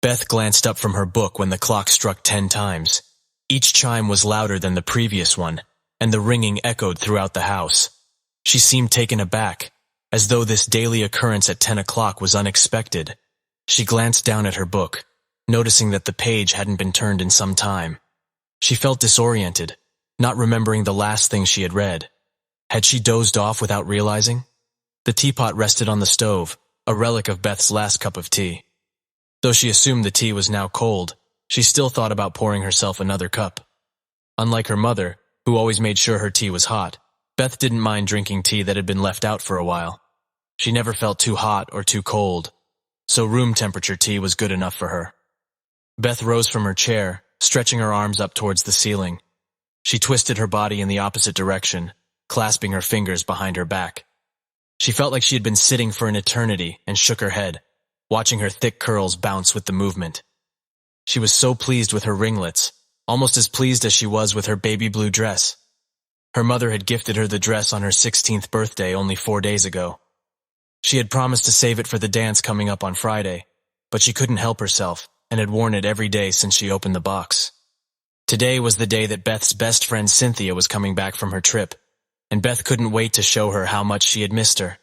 Beth glanced up from her book when the clock struck 10 times. Each chime was louder than the previous one, and the ringing echoed throughout the house. She seemed taken aback, as though this daily occurrence at 10 o'clock was unexpected. She glanced down at her book, noticing that the page hadn't been turned in some time. She felt disoriented, not remembering the last thing she had read. Had she dozed off without realizing? The teapot rested on the stove, a relic of Beth's last cup of tea. Though she assumed the tea was now cold, she still thought about pouring herself another cup. Unlike her mother, who always made sure her tea was hot, Beth didn't mind drinking tea that had been left out for a while. She never felt too hot or too cold, so room temperature tea was good enough for her. Beth rose from her chair, stretching her arms up towards the ceiling. She twisted her body in the opposite direction, clasping her fingers behind her back. She felt like she had been sitting for an eternity and shook her head, watching her thick curls bounce with the movement. She was so pleased with her ringlets, almost as pleased as she was with her baby blue dress. Her mother had gifted her the dress on her 16th birthday only 4 days ago. She had promised to save it for the dance coming up on Friday, but she couldn't help herself and had worn it every day since she opened the box. Today was the day that Beth's best friend Cynthia was coming back from her trip, and Beth couldn't wait to show her how much she had missed her.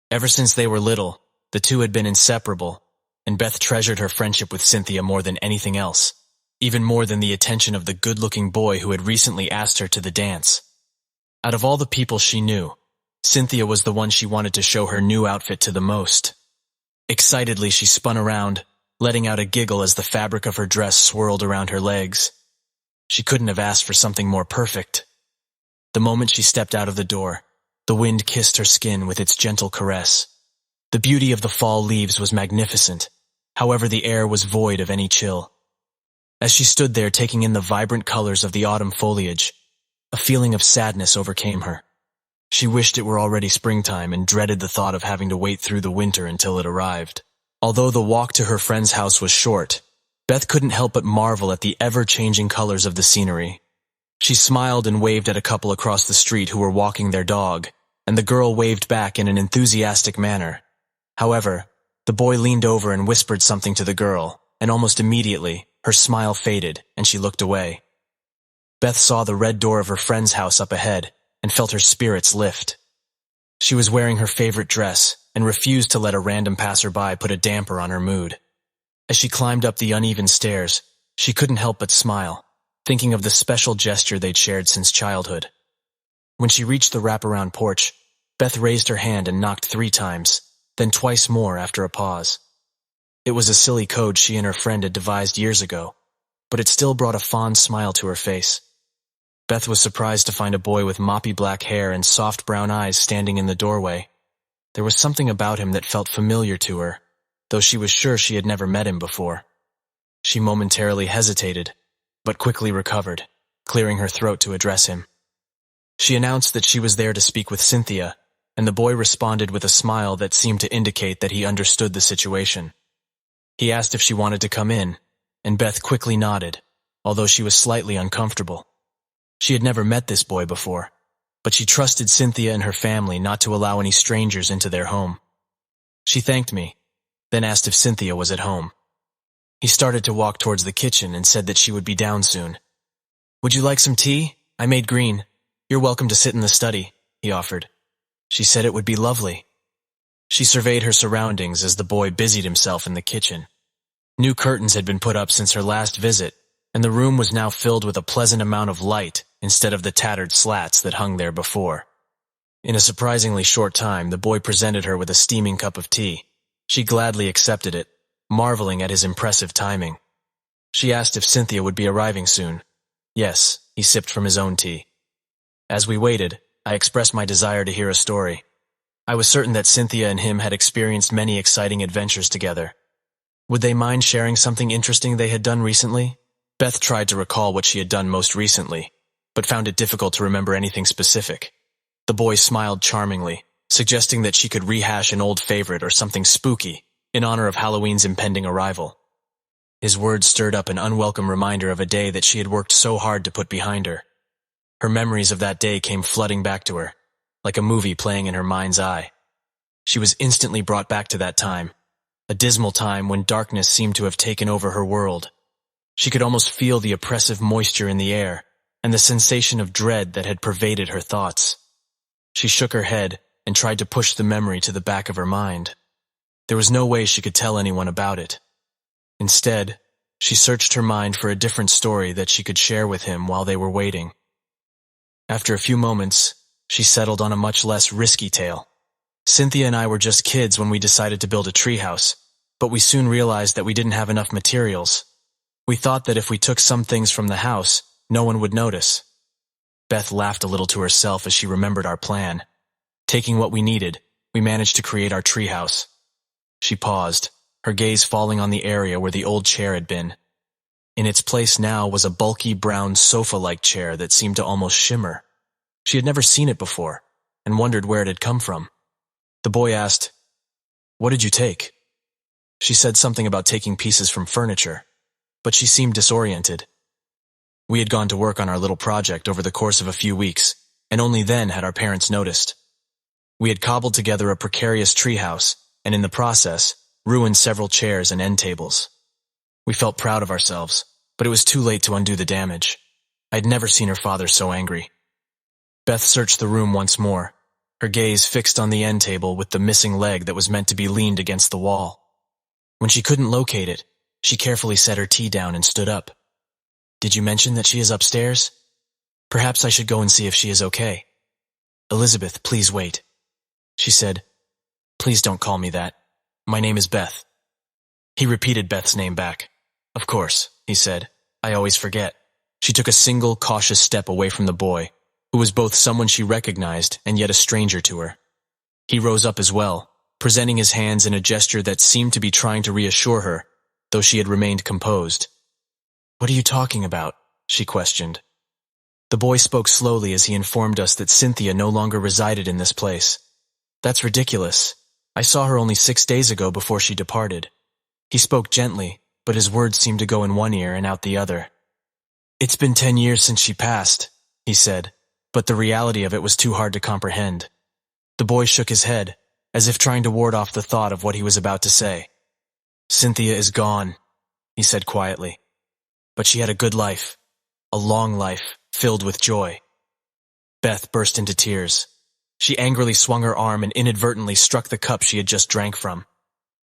Ever since they were little, the two had been inseparable, and Beth treasured her friendship with Cynthia more than anything else, even more than the attention of the good-looking boy who had recently asked her to the dance. Out of all the people she knew, Cynthia was the one she wanted to show her new outfit to the most. Excitedly, she spun around, letting out a giggle as the fabric of her dress swirled around her legs. She couldn't have asked for something more perfect. The moment she stepped out of the door, the wind kissed her skin with its gentle caress. The beauty of the fall leaves was magnificent, however the air was void of any chill. As she stood there taking in the vibrant colors of the autumn foliage, a feeling of sadness overcame her. She wished it were already springtime and dreaded the thought of having to wait through the winter until it arrived. Although the walk to her friend's house was short, Beth couldn't help but marvel at the ever-changing colors of the scenery. She smiled and waved at a couple across the street who were walking their dog, and the girl waved back in an enthusiastic manner. However, the boy leaned over and whispered something to the girl, and almost immediately, her smile faded, and she looked away. Beth saw the red door of her friend's house up ahead, and felt her spirits lift. She was wearing her favorite dress, and refused to let a random passerby put a damper on her mood. As she climbed up the uneven stairs, she couldn't help but smile, thinking of the special gesture they'd shared since childhood. When she reached the wraparound porch, Beth raised her hand and knocked 3 times, then twice more after a pause. It was a silly code she and her friend had devised years ago, but it still brought a fond smile to her face. Beth was surprised to find a boy with moppy black hair and soft brown eyes standing in the doorway. There was something about him that felt familiar to her, though she was sure she had never met him before. She momentarily hesitated, but quickly recovered, clearing her throat to address him. She announced that she was there to speak with Cynthia, and the boy responded with a smile that seemed to indicate that he understood the situation. He asked if she wanted to come in, and Beth quickly nodded, although she was slightly uncomfortable. She had never met this boy before, but she trusted Cynthia and her family not to allow any strangers into their home. She thanked me, then asked if Cynthia was at home. He started to walk towards the kitchen and said that she would be down soon. "Would you like some tea? I made green. You're welcome to sit in the study," he offered. She said it would be lovely. She surveyed her surroundings as the boy busied himself in the kitchen. New curtains had been put up since her last visit, and the room was now filled with a pleasant amount of light instead of the tattered slats that hung there before. In a surprisingly short time, the boy presented her with a steaming cup of tea. She gladly accepted it, marveling at his impressive timing. She asked if Cynthia would be arriving soon. Yes, he sipped from his own tea. As we waited, I expressed my desire to hear a story. I was certain that Cynthia and him had experienced many exciting adventures together. Would they mind sharing something interesting they had done recently? Beth tried to recall what she had done most recently, but found it difficult to remember anything specific. The boy smiled charmingly, suggesting that she could rehash an old favorite or something spooky in honor of Halloween's impending arrival. His words stirred up an unwelcome reminder of a day that she had worked so hard to put behind her. Her memories of that day came flooding back to her, like a movie playing in her mind's eye. She was instantly brought back to that time, a dismal time when darkness seemed to have taken over her world. She could almost feel the oppressive moisture in the air and the sensation of dread that had pervaded her thoughts. She shook her head and tried to push the memory to the back of her mind. There was no way she could tell anyone about it. Instead, she searched her mind for a different story that she could share with him while they were waiting. After a few moments, she settled on a much less risky tale. Cynthia and I were just kids when we decided to build a treehouse, but we soon realized that we didn't have enough materials. We thought that if we took some things from the house, no one would notice. Beth laughed a little to herself as she remembered our plan. Taking what we needed, we managed to create our treehouse. She paused, her gaze falling on the area where the old chair had been. In its place now was a bulky brown sofa-like chair that seemed to almost shimmer. She had never seen it before, and wondered where it had come from. The boy asked, "What did you take?" She said something about taking pieces from furniture, but she seemed disoriented. We had gone to work on our little project over the course of a few weeks, and only then had our parents noticed. We had cobbled together a precarious treehouse, and in the process, ruined several chairs and end tables. We felt proud of ourselves, but it was too late to undo the damage. I had never seen her father so angry. Beth searched the room once more, her gaze fixed on the end table with the missing leg that was meant to be leaned against the wall. When she couldn't locate it, she carefully set her tea down and stood up. "Did you mention that she is upstairs? Perhaps I should go and see if she is okay." "Elizabeth, please wait," she said. "Please don't call me that. My name is Beth." He repeated Beth's name back. "Of course," he said. "I always forget." She took a single, cautious step away from the boy, who was both someone she recognized and yet a stranger to her. He rose up as well, presenting his hands in a gesture that seemed to be trying to reassure her, though she had remained composed. "What are you talking about?" she questioned. The boy spoke slowly as he informed us that Cynthia no longer resided in this place. "That's ridiculous. I saw her only 6 days ago before she departed." He spoke gently, but his words seemed to go in one ear and out the other. "It's been 10 years since she passed," he said, but the reality of it was too hard to comprehend. The boy shook his head, as if trying to ward off the thought of what he was about to say. "Cynthia is gone," he said quietly. "But she had a good life, a long life, filled with joy." Beth burst into tears. She angrily swung her arm and inadvertently struck the cup she had just drank from.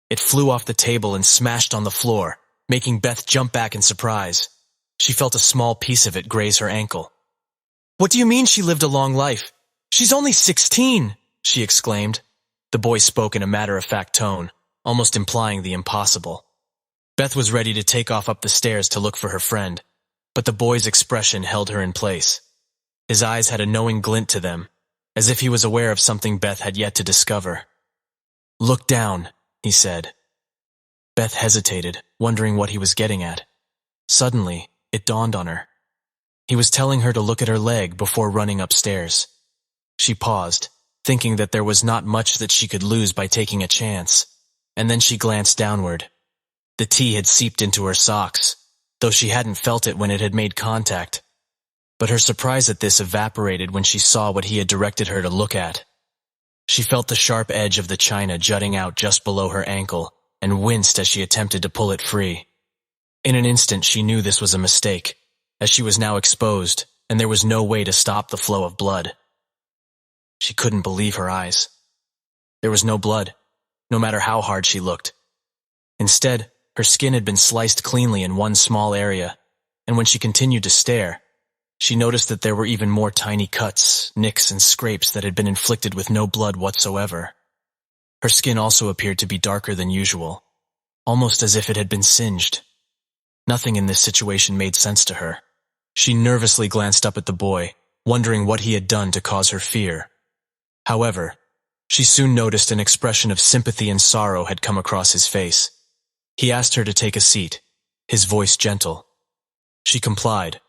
It flew off the table and smashed on the floor, making Beth jump back in surprise. She felt a small piece of it graze her ankle. "What do you mean she lived a long life? She's only 16, she exclaimed. The boy spoke in a matter-of-fact tone, almost implying the impossible. Beth was ready to take off up the stairs to look for her friend, but the boy's expression held her in place. His eyes had a knowing glint to them, as if he was aware of something Beth had yet to discover. "Look down," he said. Beth hesitated, wondering what he was getting at. Suddenly, it dawned on her. He was telling her to look at her leg before running upstairs. She paused, thinking that there was not much that she could lose by taking a chance, and then she glanced downward. The tea had seeped into her socks, though she hadn't felt it when it had made contact. But her surprise at this evaporated when she saw what he had directed her to look at. She felt the sharp edge of the china jutting out just below her ankle and winced as she attempted to pull it free. In an instant she knew this was a mistake, as she was now exposed and there was no way to stop the flow of blood. She couldn't believe her eyes. There was no blood, no matter how hard she looked. Instead, her skin had been sliced cleanly in one small area, and when she continued to stare, she noticed that there were even more tiny cuts, nicks, and scrapes that had been inflicted with no blood whatsoever. Her skin also appeared to be darker than usual, almost as if it had been singed. Nothing in this situation made sense to her. She nervously glanced up at the boy, wondering what he had done to cause her fear. However, she soon noticed an expression of sympathy and sorrow had come across his face. He asked her to take a seat, his voice gentle. She complied,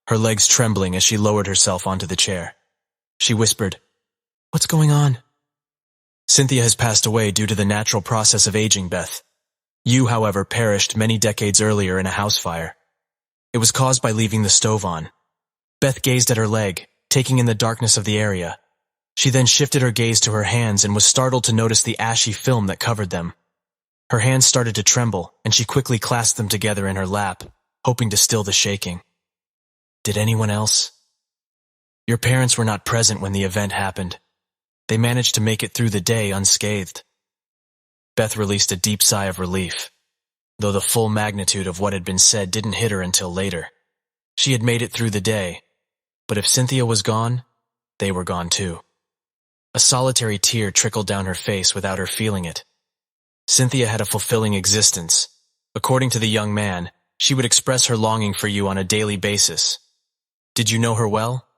her legs trembling as she lowered herself onto the chair. She whispered, "What's going on?" "Cynthia has passed away due to the natural process of aging, Beth. You, however, perished many decades earlier in a house fire. It was caused by leaving the stove on." Beth gazed at her leg, taking in the darkness of the area. She then shifted her gaze to her hands and was startled to notice the ashy film that covered them. Her hands started to tremble, and she quickly clasped them together in her lap, hoping to still the shaking. Did anyone else? Your parents were not present when the event happened. They managed to make it through the day unscathed. Beth released a deep sigh of relief, though the full magnitude of what had been said didn't hit her until later. She had made it through the day, but if Cynthia was gone, they were gone too. A solitary tear trickled down her face without her feeling it. Cynthia had a fulfilling existence. According to the young man, she would express her longing for you on a daily basis. Did you know her well?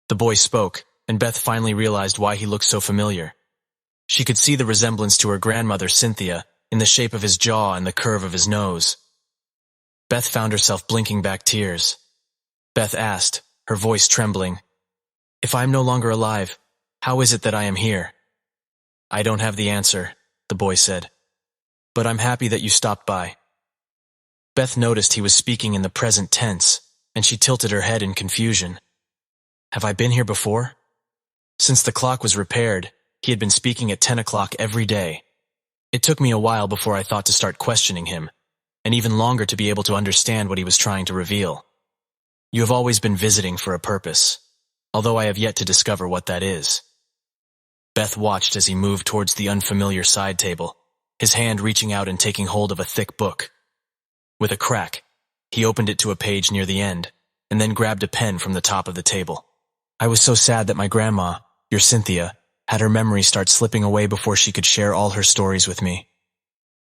The boy spoke, and Beth finally realized why he looked so familiar. She could see the resemblance to her grandmother, Cynthia, in the shape of his jaw and the curve of his nose. Beth found herself blinking back tears. Beth asked, her voice trembling, "If I am no longer alive, how is it that I am here?" "I don't have the answer," the boy said, "but I'm happy that you stopped by." Beth noticed he was speaking in the present tense, and she tilted her head in confusion. Have I been here before? Since the clock was repaired, he had been speaking at 10 o'clock every day. It took me a while before I thought to start questioning him, and even longer to be able to understand what he was trying to reveal. You have always been visiting for a purpose, although I have yet to discover what that is. Beth watched as he moved towards the unfamiliar side table, his hand reaching out and taking hold of a thick book. With a crack, he opened it to a page near the end, and then grabbed a pen from the top of the table. I was so sad that my grandma, your Cynthia, had her memory start slipping away before she could share all her stories with me.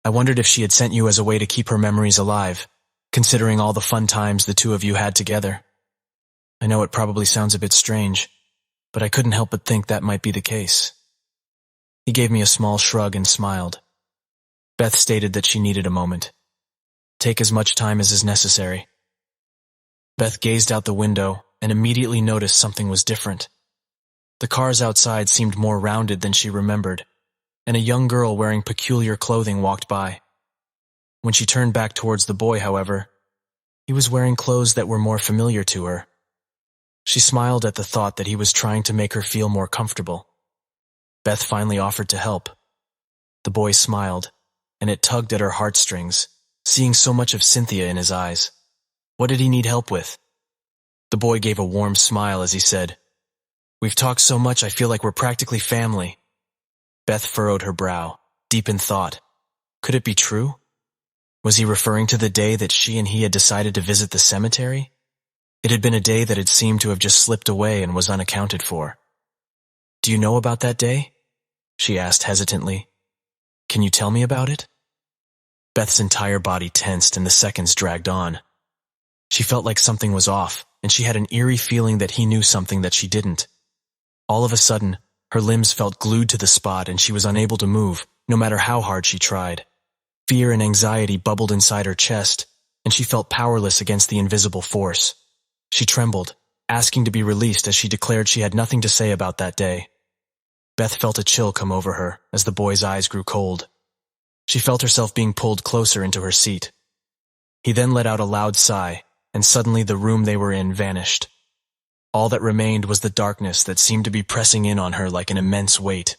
I wondered if she had sent you as a way to keep her memories alive, considering all the fun times the two of you had together. I know it probably sounds a bit strange, but I couldn't help but think that might be the case. He gave me a small shrug and smiled. Beth stated that she needed a moment. Take as much time as is necessary. Beth gazed out the window and immediately noticed something was different. The cars outside seemed more rounded than she remembered, and a young girl wearing peculiar clothing walked by. When she turned back towards the boy, however, he was wearing clothes that were more familiar to her. She smiled at the thought that he was trying to make her feel more comfortable. Beth finally offered to help. The boy smiled, and it tugged at her heartstrings, seeing so much of Cynthia in his eyes. What did he need help with? The boy gave a warm smile as he said, "We've talked so much I feel like we're practically family." Beth furrowed her brow, deep in thought. Could it be true? Was he referring to the day that she and he had decided to visit the cemetery? It had been a day that had seemed to have just slipped away and was unaccounted for. "Do you know about that day?" she asked hesitantly. "Can you tell me about it?" Beth's entire body tensed and the seconds dragged on. She felt like something was off, and she had an eerie feeling that he knew something that she didn't. All of a sudden, her limbs felt glued to the spot and she was unable to move, no matter how hard she tried. Fear and anxiety bubbled inside her chest, and she felt powerless against the invisible force. She trembled, asking to be released as she declared she had nothing to say about that day. Beth felt a chill come over her as the boy's eyes grew cold. She felt herself being pulled closer into her seat. He then let out a loud sigh, and suddenly the room they were in vanished. All that remained was the darkness that seemed to be pressing in on her like an immense weight.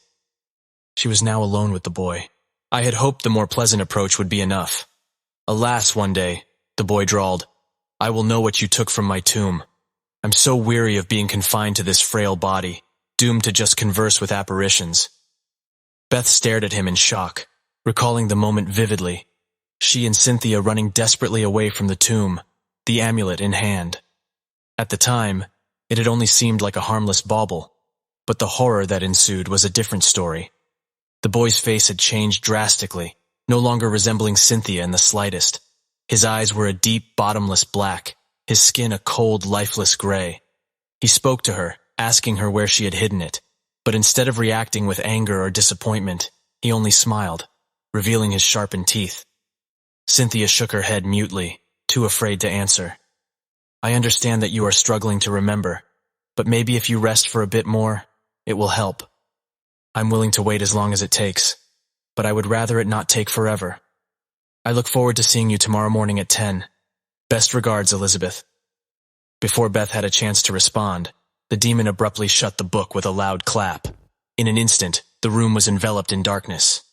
She was now alone with the boy. I had hoped the more pleasant approach would be enough. "Alas, one day," the boy drawled, "I will know what you took from my tomb. I'm so weary of being confined to this frail body, doomed to just converse with apparitions." Beth stared at him in shock, recalling the moment vividly. She and Cynthia running desperately away from the tomb, the amulet in hand. At the time, it had only seemed like a harmless bauble, but the horror that ensued was a different story. The boy's face had changed drastically, no longer resembling Cynthia in the slightest. His eyes were a deep, bottomless black, his skin a cold, lifeless gray. He spoke to her, asking her where she had hidden it, but instead of reacting with anger or disappointment, he only smiled, revealing his sharpened teeth. Cynthia shook her head mutely, too afraid to answer. "I understand that you are struggling to remember, but maybe if you rest for a bit more, it will help. I'm willing to wait as long as it takes, but I would rather it not take forever. I look forward to seeing you tomorrow morning at 10. Best regards, Elizabeth." Before Beth had a chance to respond, the demon abruptly shut the book with a loud clap. In an instant, the room was enveloped in darkness.